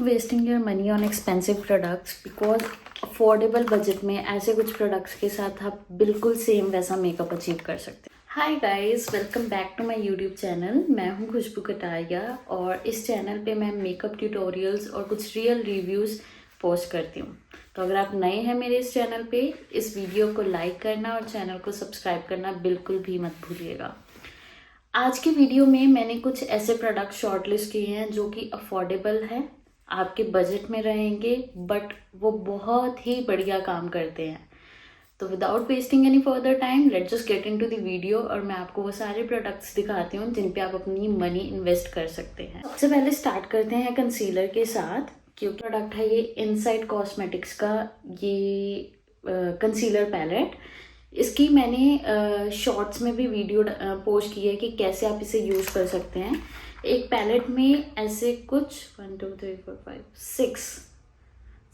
Wasting your money on expensive products because affordable budget में ऐसे कुछ प्रोडक्ट्स के साथ आप बिल्कुल सेम वैसा मेकअप अचीव कर सकते हैं। Hi guys, welcome back to my YouTube channel. मैं हूं खुशबू कटारिया और इस चैनल पे मैं मेकअप ट्यूटोरियल्स और कुछ रियल रिव्यूज़ पोस्ट करती हूँ। तो अगर आप नए हैं मेरे इस चैनल पे, इस वीडियो को लाइक करना और चैनल को सब्सक्राइब करना बिल्कुल भी मत भूलिएगा। आज की वीडियो में मैंने कुछ ऐसे प्रोडक्ट शॉर्टलिस्ट किए हैं जो कि अफोर्डेबल हैं, आपके बजट में रहेंगे, बट वो बहुत ही बढ़िया काम करते हैं। तो without wasting any further time let's just get into the video और मैं आपको वो सारे प्रोडक्ट्स दिखाती हूँ जिन पे आप अपनी मनी इन्वेस्ट कर सकते हैं। सबसे पहले स्टार्ट करते हैं कंसीलर के साथ। क्यों प्रोडक्ट है ये इनसाइड कॉस्मेटिक्स का ये कंसीलर पैलेट। इसकी मैंने शॉर्ट्स में भी वीडियो पोस्ट की है कि कैसे आप इसे यूज़ कर सकते हैं। एक पैलेट में ऐसे कुछ 1 2 3 4 5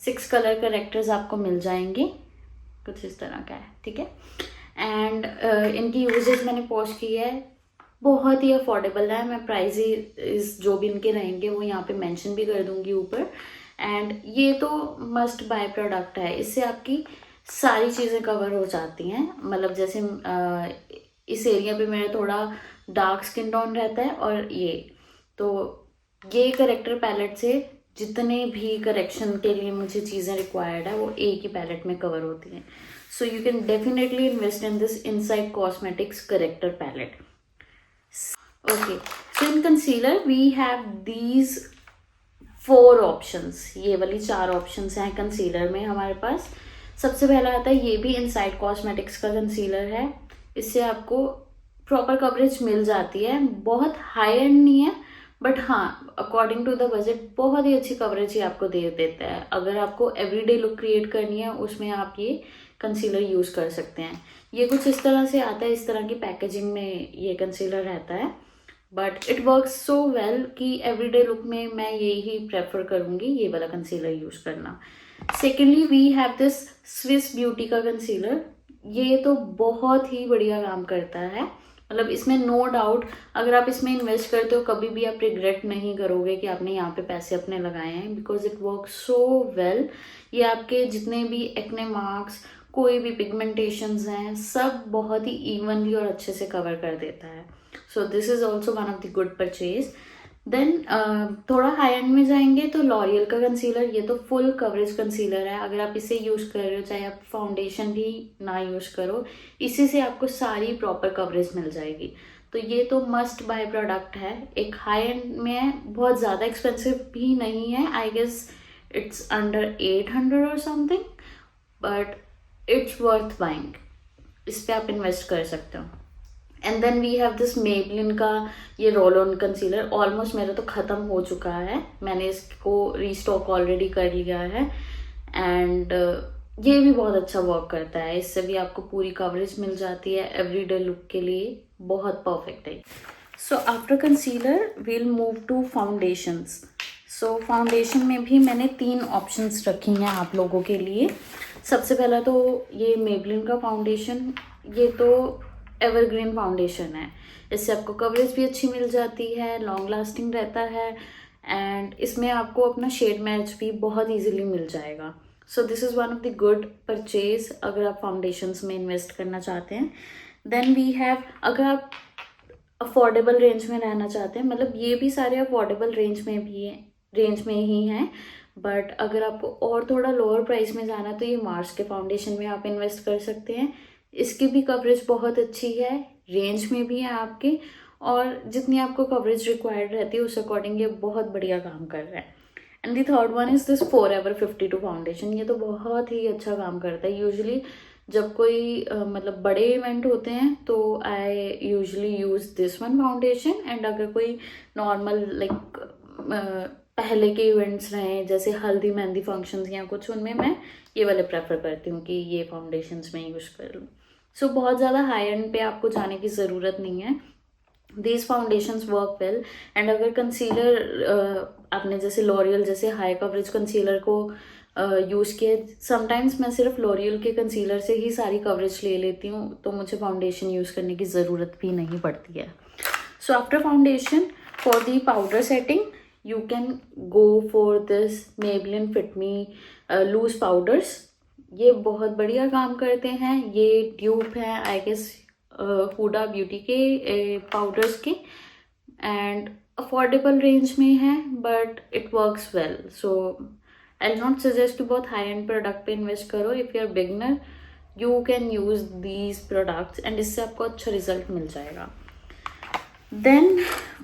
6 कलर करेक्टर्स आपको मिल जाएंगे, कुछ इस तरह का है, ठीक है। एंड इनकी यूजेस मैंने पोस्ट की है, बहुत ही अफोर्डेबल है। मैं प्राइस जो भी इनके रहेंगे वो यहाँ पे मेंशन भी कर दूंगी ऊपर। एंड ये तो मस्ट बाय प्रोडक्ट है, इससे आपकी सारी चीज़ें कवर हो जाती हैं। मतलब जैसे इस एरिया पे मेरा थोड़ा डार्क स्किन टोन रहता है और ये करेक्टर पैलेट से जितने भी करेक्शन के लिए मुझे चीज़ें रिक्वायर्ड है वो एक ही पैलेट में कवर होती हैं। So you can definitely invest in this Insight Cosmetics character palette. Okay, so in concealer we have these 4 options. ये वाली 4 ऑप्शंस हैं कंसीलर में हमारे पास। सबसे पहला आता है, ये भी इनसाइड कॉस्मेटिक्स का कंसीलर है। इससे आपको प्रॉपर कवरेज मिल जाती है, बहुत हाई एंड नहीं है बट हाँ अकॉर्डिंग टू द बजट बहुत ही अच्छी कवरेज ही आपको दे देता है। अगर आपको एवरीडे लुक क्रिएट करनी है उसमें आप ये कंसीलर यूज़ कर सकते हैं। ये कुछ इस तरह से आता है, इस तरह की पैकेजिंग में ये कंसीलर रहता है, but it works so well कि एवरीडे लुक में मैं यही प्रेफर करूँगी, ये वाला कंसीलर यूज़ करना। Secondly we have this Swiss Beauty का कंसीलर। ये तो बहुत ही बढ़िया काम करता है, मतलब इसमें नो डाउट अगर आप इसमें इन्वेस्ट करते हो कभी भी आप रिग्रेट नहीं करोगे कि आपने यहाँ पे पैसे अपने लगाए हैं, because it work so well. ये आपके जितने भी एक्ने मार्क्स, कोई भी पिगमेंटेशंस हैं, सब बहुत ही इवनली और अच्छे से कवर कर देता है। So this is also one of the good purchase. Then थोड़ा हाई एंड में जाएंगे तो लॉरियल का कंसीलर। ये तो फुल कवरेज कंसीलर है, अगर आप इसे यूज़ कर रहे हो चाहे आप फाउंडेशन भी ना यूज़ करो, इसी से आपको सारी प्रॉपर कवरेज मिल जाएगी। तो ये तो मस्ट बाय प्रोडक्ट है। एक हाई एंड में है, बहुत ज़्यादा एक्सपेंसिव भी नहीं है, आई गेस इट्स अंडर 800 और something, but it's worth buying. इस पर आप इन्वेस्ट कर सकते हो। And then we have this Maybelline का ये रोल ऑन कंसीलर। ऑलमोस्ट मेरा तो ख़त्म हो चुका है, मैंने इसको रीस्टॉक ऑलरेडी कर लिया है। एंड ये भी बहुत अच्छा वर्क करता है, इससे भी आपको पूरी कवरेज मिल जाती है, एवरीडे लुक के लिए बहुत परफेक्ट है। So after concealer we'll move to foundations. So foundation में भी मैंने 3 ऑप्शंस रखी हैं आप लोगों के लिए। सबसे पहला तो ये मेबलिन का फाउंडेशन, ये तो एवरग्रीन फाउंडेशन है। इससे आपको कवरेज भी अच्छी मिल जाती है, लॉन्ग लास्टिंग रहता है, एंड इसमें आपको अपना शेड मैच भी बहुत इजीली मिल जाएगा। सो this is one of the good purchase अगर आप फाउंडेशंस में इन्वेस्ट करना चाहते हैं। देन वी हैव, अगर आप अफोर्डेबल रेंज में रहना चाहते हैं, मतलब ये भी सारे अफोर्डेबल रेंज में ही हैं, बट अगर आपको और थोड़ा लोअर प्राइस में जाना है तो ये मार्स के फाउंडेशन में आप इन्वेस्ट कर सकते हैं। इसकी भी कवरेज बहुत अच्छी है, रेंज में भी है आपके, और जितनी आपको कवरेज रिक्वायर्ड रहती है उस अकॉर्डिंग ये बहुत बढ़िया काम कर रहा है। And the third one is this forever 52 foundation. ये तो बहुत ही अच्छा काम करता है। यूजुअली जब कोई मतलब बड़े इवेंट होते हैं तो I usually use this one foundation, and अगर कोई नॉर्मल लाइक पहले के इवेंट्स रहे जैसे हल्दी मेहंदी फंक्शंस या कुछ, उनमें मैं ये वाले प्रेफर करती हूँ कि ये फाउंडेशंस में यूज़ कर लूँ। सो बहुत ज़्यादा हाई एंड पे आपको जाने की ज़रूरत नहीं है। These foundations work well. And अगर कंसीलर आपने जैसे लॉरियल जैसे हाई कवरेज कंसीलर को यूज़ किया, समटाइम्स मैं सिर्फ लॉरियल के कंसीलर से ही सारी कवरेज ले लेती हूँ, तो मुझे फाउंडेशन यूज़ करने की ज़रूरत भी नहीं पड़ती है। So after foundation for the powder setting, you can go for this Maybelline fit me loose powders. ये बहुत बढ़िया काम करते हैं। ये ट्यूब है आई गेस हुडा ब्यूटी के पाउडर्स के, एंड अफोर्डेबल रेंज में है, but it works well. So I will not suggest कि बहुत हाई एंड प्रोडक्ट पे इन्वेस्ट करो। If you are beginner you can use these products and इससे आपको अच्छा रिजल्ट मिल जाएगा। Then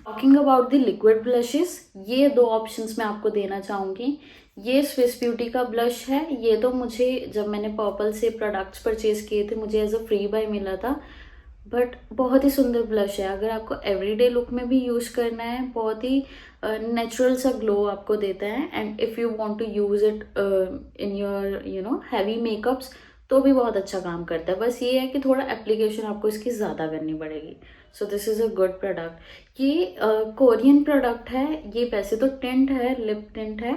talking about the liquid blushes, ये दो ऑप्शंस मैं आपको देना चाहूँगी। ये स्विस ब्यूटी का ब्लश है। ये तो मुझे जब मैंने पर्पल से प्रोडक्ट्स परचेज किए थे मुझे एज अ फ्री बाय मिला था, बट बहुत ही सुंदर ब्लश है। अगर आपको एवरीडे लुक में भी यूज़ करना है, बहुत ही नेचुरल सा ग्लो आपको देता है। And if you want to use it in your heavy makeups तो भी बहुत अच्छा काम करता है। बस ये है कि थोड़ा एप्लीकेशन आपको इसकी ज़्यादा करनी पड़ेगी। सो this is a good product. ये कोरियन प्रोडक्ट है। ये वैसे तो टिंट है, लिप टिंट है,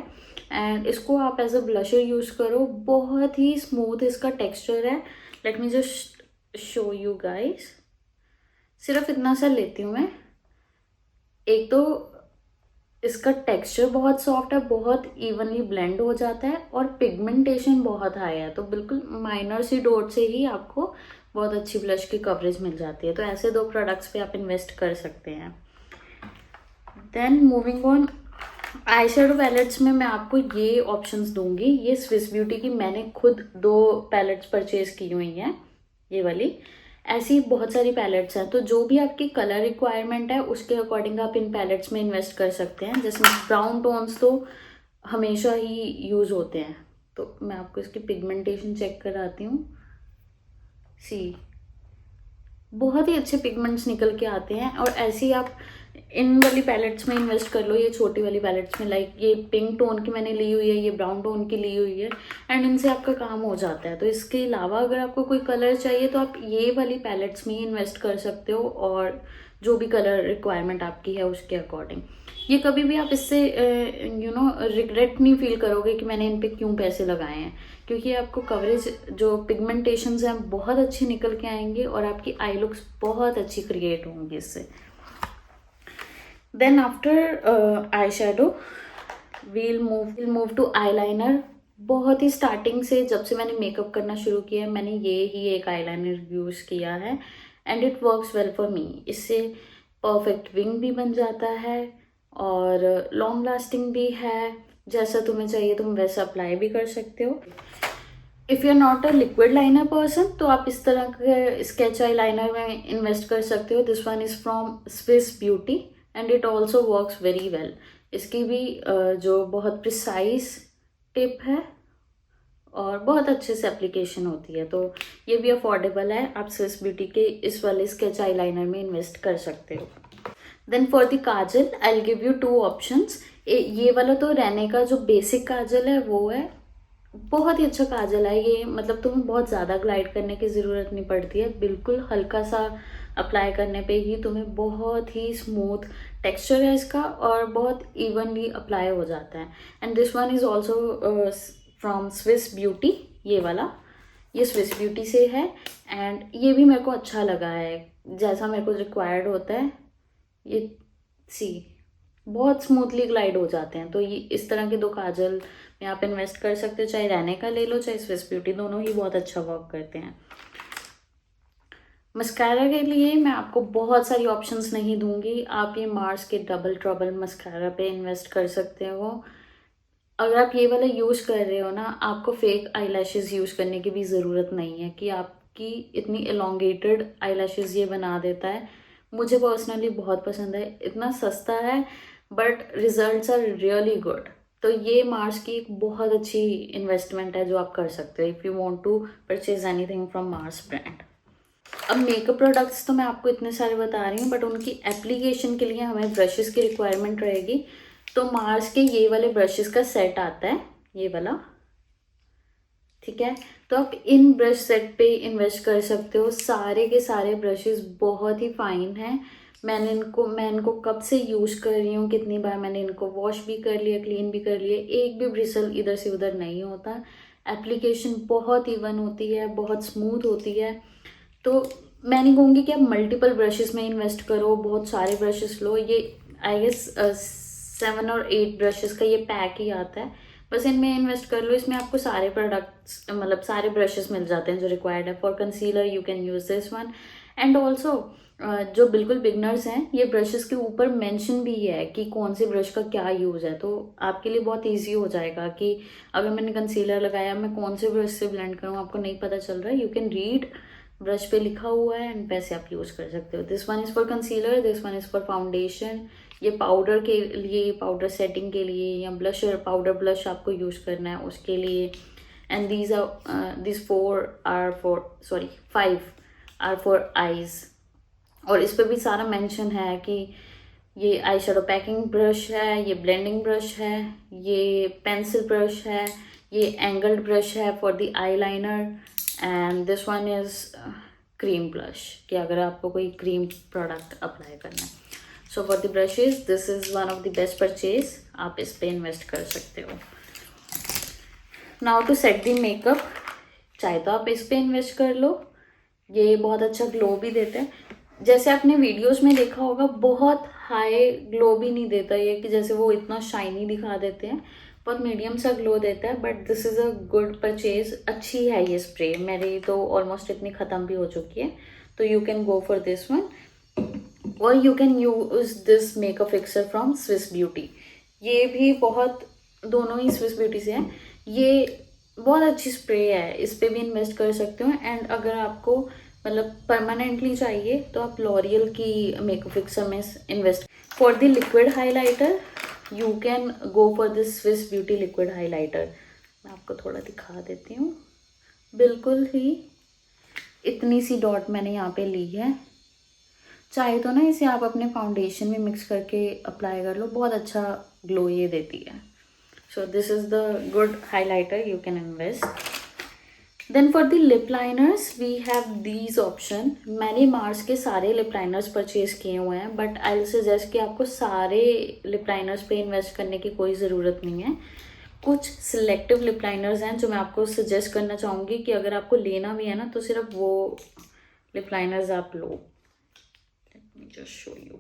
एंड इसको आप एज अ ब्लशर यूज़ करो। बहुत ही स्मूथ इसका टेक्स्चर है। Late me just show you guys. सिर्फ इतना सा लेती हूँ मैं। एक तो इसका टेक्सचर बहुत सॉफ्ट है, बहुत इवनली ब्लेंड हो जाता है, और पिगमेंटेशन बहुत हाई है। तो बिल्कुल माइनर सी डॉट से ही आपको बहुत अच्छी ब्लश की कवरेज मिल जाती है। तो ऐसे दो प्रोडक्ट्स पे आप इन्वेस्ट कर सकते हैं। Then moving on, eye shadow palettes में मैं आपको ये ऑप्शंस दूंगी। ये स्विस ब्यूटी की मैंने खुद 2 पैलेट्स परचेज की हुई हैं, ये वाली। ऐसी बहुत सारी पैलेट्स हैं, तो जो भी आपकी कलर रिक्वायरमेंट है उसके अकॉर्डिंग आप इन पैलेट्स में इन्वेस्ट कर सकते हैं। जैसे ब्राउन टोन्स तो हमेशा ही यूज़ होते हैं। तो मैं आपको इसकी पिगमेंटेशन चेक कराती हूँ। सी, बहुत ही अच्छे पिगमेंट्स निकल के आते हैं। और ऐसे ही आप इन वाली पैलेट्स में इन्वेस्ट कर लो, ये छोटी वाली पैलेट्स में। लाइक ये पिंक टोन की मैंने ली हुई है, ये ब्राउन टोन की ली हुई है, एंड इनसे आपका काम हो जाता है। तो इसके अलावा अगर आपको कोई कलर चाहिए तो आप ये वाली पैलेट्स में ही इन्वेस्ट कर सकते हो, और जो भी कलर रिक्वायरमेंट आपकी है उसके अकॉर्डिंग। ये कभी भी आप इससे रिग्रेट नहीं फील करोगे कि मैंने इन पे क्यों पैसे लगाए हैं, क्योंकि आपको कवरेज जो पिगमेंटेशंस हैं बहुत अच्छी निकल के आएंगे, और आपकी आई लुक्स बहुत अच्छी क्रिएट होंगी इससे। Then after eye shadow we'll move to eye liner. बहुत ही स्टार्टिंग से जब से मैंने मेकअप करना शुरू किया मैंने ये ही एक आई लाइनर यूज़ किया है, and it works well for me. इससे परफेक्ट विंग भी बन जाता है और लॉन्ग लास्टिंग भी है। जैसा तुम्हें चाहिए तुम वैसा अप्लाई भी कर सकते हो। If you are not a liquid liner person तो आप इस तरह के स्केच आई लाइनर में इन्वेस्ट कर सकते हो। This one is from Swiss Beauty and it also works very well. इसकी भी जो बहुत प्रिसाइज टिप है और बहुत अच्छे से एप्लीकेशन होती है, तो ये भी अफोर्डेबल है। आप स्विस ब्यूटी के इस वाले स्केच आई लाइनर में इन्वेस्ट कर सकते हो। Then for the kajal I will give you 2 options. ये वाला तो रहने का जो बेसिक काजल है वो है, बहुत ही अच्छा काजल है ये। मतलब तुम्हें बहुत ज़्यादा ग्लाइड करने की ज़रूरत नहीं पड़ती है, बिल्कुल हल्का सा अप्लाई करने पे ही तुम्हें बहुत ही स्मूथ टेक्सचर है इसका, और बहुत इवनली अप्लाई हो जाता है। And this one is also from Swiss Beauty. ये वाला ये स्विस ब्यूटी से है, एंड ये भी मेरे को अच्छा लगा है, जैसा मेरे को रिक्वायर्ड होता है। ये सी बहुत स्मूथली ग्लाइड हो जाते हैं। तो ये इस तरह के 2 काजल में आप इन्वेस्ट कर सकते हो, चाहे रहने का ले लो चाहे स्विस ब्यूटी, दोनों ही बहुत अच्छा वर्क करते हैं। मस्कारा के लिए मैं आपको बहुत सारी ऑप्शंस नहीं दूंगी। आप ये मार्स के डबल ट्रबल मस्कारा पे इन्वेस्ट कर सकते हो। अगर आप ये वाला यूज़ कर रहे हो ना, आपको फेक आई लैशेज़ यूज़ करने की भी ज़रूरत नहीं है कि आपकी इतनी एलोंगेटेड आई लैशेज़ ये बना देता है। मुझे पर्सनली बहुत पसंद है, इतना सस्ता है but results are really good. तो ये मार्स की एक बहुत अच्छी इन्वेस्टमेंट है जो आप कर सकते हो if you want to purchase anything from Mars brand. अब मेकअप प्रोडक्ट्स तो मैं आपको इतने सारे बता रही हूँ, बट उनकी एप्लीकेशन के लिए हमें ब्रशेस की रिक्वायरमेंट रहेगी। तो मार्स के ये वाले ब्रशेस का सेट आता है, ये वाला, ठीक है। तो आप इन ब्रश सेट पे इन्वेस्ट कर सकते हो। सारे के सारे ब्रशेस बहुत ही फाइन हैं। मैं इनको कब से यूज़ कर रही हूँ, कितनी बार मैंने इनको वॉश भी कर लिया, क्लीन भी कर लिया, एक भी ब्रिसल इधर से उधर नहीं होता। एप्लीकेशन बहुत इवन होती है, बहुत स्मूथ होती है। तो मैं नहीं कहूँगी कि आप मल्टीपल ब्रशेस में इन्वेस्ट करो, बहुत सारे ब्रशेस लो। ये आई गेस 7 और 8 ब्रशेस का ये पैक ही आता है, बस इनमें इन्वेस्ट कर लो। इसमें आपको सारे प्रोडक्ट्स मतलब सारे ब्रशेस मिल जाते हैं जो रिक्वायर्ड है। For concealer you can use this one. And also जो बिल्कुल बिगनर्स हैं, ये ब्रशेस के ऊपर मेंशन भी है कि कौन से ब्रश का क्या यूज़ है, तो आपके लिए बहुत इजी हो जाएगा कि अगर मैंने कंसीलर लगाया, मैं कौन से ब्रश से ब्लेंड करूँ, आपको नहीं पता चल रहा है, यू कैन रीड, ब्रश पे लिखा हुआ है एंड वैसे आप यूज़ कर सकते हो। This one is for concealer, this one is for foundation. ये पाउडर के लिए, पाउडर सेटिंग के लिए, या ब्लशर, पाउडर ब्लश आपको यूज़ करना है उसके लिए। And this 5 are for eyes. और इस पे भी सारा मेंशन है कि ये आई शेडो पैकिंग ब्रश है, ये ब्लेंडिंग ब्रश है, ये पेंसिल ब्रश है, ये एंगल्ड ब्रश है for the eye liner, and this one is cream blush, कि अगर आपको कोई क्रीम प्रोडक्ट अप्लाई करना है। So for the brushes this is one of the best purchase, आप इस पे इन्वेस्ट कर सकते हो। Now to set the makeup, चाहे तो आप इस पे इन्वेस्ट कर लो, ये बहुत अच्छा ग्लो भी देता है। जैसे आपने वीडियोस में देखा होगा, बहुत हाई ग्लो भी नहीं देता ये, कि जैसे वो इतना शाइनी दिखा देते हैं, बहुत मीडियम सा ग्लो देता है। But this is a good purchase, अच्छी है ये स्प्रे। मेरी तो ऑलमोस्ट इतनी ख़त्म भी हो चुकी है, तो you can go for this one. और you can use this makeup fixer from Swiss Beauty, ये भी बहुत, दोनों ही स्विस ब्यूटी से हैं। ये बहुत अच्छी स्प्रे है, इस पर भी इन्वेस्ट कर सकते हो। एंड अगर आपको मतलब परमानेंटली चाहिए तो आप लॉरियल की मेकअप फिक्सर में invest. For the liquid highlighter you can go for this Swiss beauty liquid highlighter. मैं आपको थोड़ा दिखा देती हूँ। बिल्कुल ही इतनी सी डॉट मैंने यहाँ पे ली है। चाहे तो ना इसे आप अपने फाउंडेशन में मिक्स करके अप्लाई कर लो, बहुत अच्छा ग्लो ये देती है। So this is the good highlighter you can invest. Then for the lip liners we have these option. मैंने मार्स के सारे लिप लाइनर्स परचेज किए हुए हैं, बट आई विल सजेस्ट कि आपको सारे लिप लाइनर्स पे इन्वेस्ट करने की कोई ज़रूरत नहीं है। कुछ सिलेक्टिव लिप लाइनर्स हैं जो मैं आपको सजेस्ट करना चाहूँगी कि अगर आपको लेना भी है ना, तो सिर्फ वो लिप लाइनर्स आप लो। Let me just show you.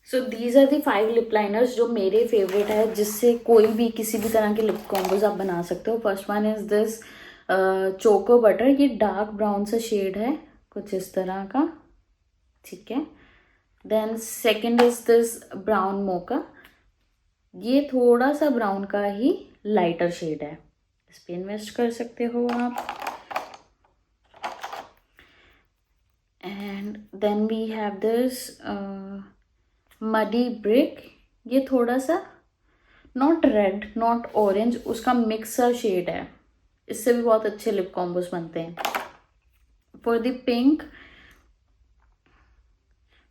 So these are the 5 lip liners जो मेरे फेवरेट है, जिससे कोई भी किसी भी तरह के लिप कॉम्बोज आप बना सकते हो। First one is this choco butter, ये डार्क ब्राउन सा शेड है, कुछ इस तरह का, ठीक है। Then second is this brown mocha, ये थोड़ा सा ब्राउन का ही लाइटर शेड है, इस पे इन्वेस्ट कर सकते हो आप। And then we have this muddy brick, ये थोड़ा सा नॉट रेड नॉट ऑरेंज, उसका मिक्स सा शेड है, इससे भी बहुत अच्छे लिप कॉम्बोज बनते हैं। फॉर द पिंक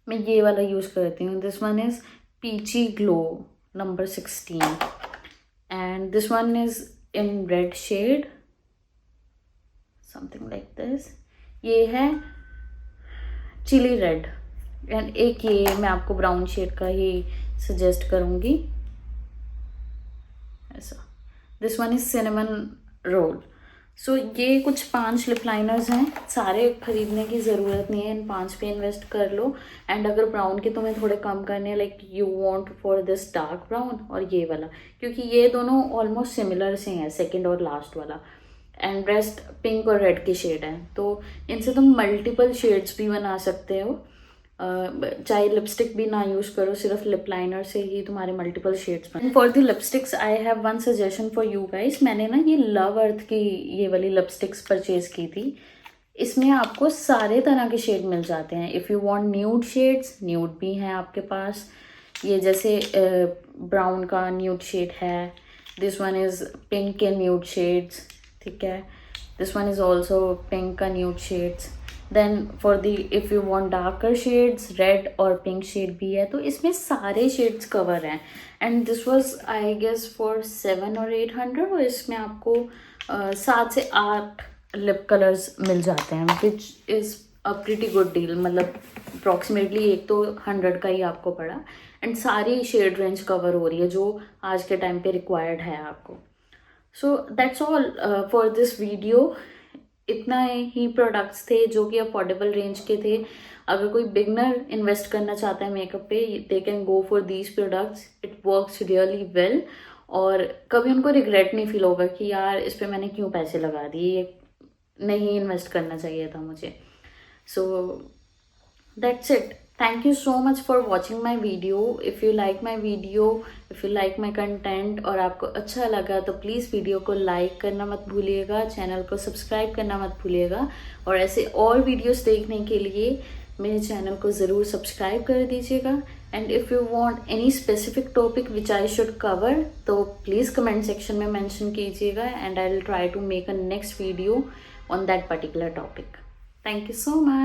मैं ये वाला यूज करती हूँ, this one is peachy glow number 16 and this one is in red shade something like this. ये है चिली रेड। एंड एक ये मैं आपको ब्राउन शेड का ही सजेस्ट करूँगी, ऐसा। This one is cinnamon roll. So ये कुछ 5 लिप लाइनर्स हैं, सारे खरीदने की ज़रूरत नहीं है, इन 5 पे इन्वेस्ट कर लो। एंड अगर ब्राउन के तुम्हें थोड़े कम करने हैं, like you want for this dark brown और ये वाला, क्योंकि ये दोनों ऑलमोस्ट सिमिलर से हैं, सेकंड और लास्ट वाला, एंड रेस्ट पिंक और रेड के शेड हैं, तो इनसे तुम मल्टीपल शेड्स भी बना सकते हो। चाहे लिपस्टिक भी ना यूज़ करो, सिर्फ लिप लाइनर से ही तुम्हारे मल्टीपल शेड्स बने। For the lipsticks I have one suggestion for you guys. मैंने ना ये लव अर्थ की ये वाली लिपस्टिक्स परचेज की थी। इसमें आपको सारे तरह के शेड मिल जाते हैं। If you want nude shades, nude भी हैं आपके पास। ये जैसे ब्राउन का न्यूड शेड है, दिस वन इज़ पिंक के न्यूड शेड्स, ठीक है। This one is also pink का nude shades. Then for the if you want darker shades, red और पिंक शेड भी है, तो इसमें सारे शेड्स कवर हैं। And this was I guess for 700 और 800, और इसमें आपको 7 से 8 लिप कलर्स मिल जाते हैं, which is a pretty good deal. मतलब अप्रॉक्सीमेटली एक तो 100 का ही आपको पड़ा, एंड सारी शेड रेंज कवर हो रही है जो आज के टाइम पे रिक्वायर्ड है आपको। So that's all for this video. इतना ही प्रोडक्ट्स थे जो कि अफोर्डेबल रेंज के थे। अगर कोई बिगनर इन्वेस्ट करना चाहता है मेकअप पे, they can go for these products, it works really well. और कभी उनको रिग्रेट नहीं फील होगा कि यार इस पे मैंने क्यों पैसे लगा दिए, ये नहीं इन्वेस्ट करना चाहिए था मुझे। सो that's it. Thank you so much for watching my video. If you like my video, if you like my content और आपको अच्छा लगा तो प्लीज़ वीडियो को लाइक करना मत भूलिएगा, चैनल को सब्सक्राइब करना मत भूलिएगा। और ऐसे और वीडियोस देखने के लिए मेरे चैनल को ज़रूर सब्सक्राइब कर दीजिएगा। And if you want any specific topic which I should cover, तो प्लीज़ कमेंट सेक्शन में मेंशन कीजिएगा and I will try to make a next video on that particular topic. Thank you so much.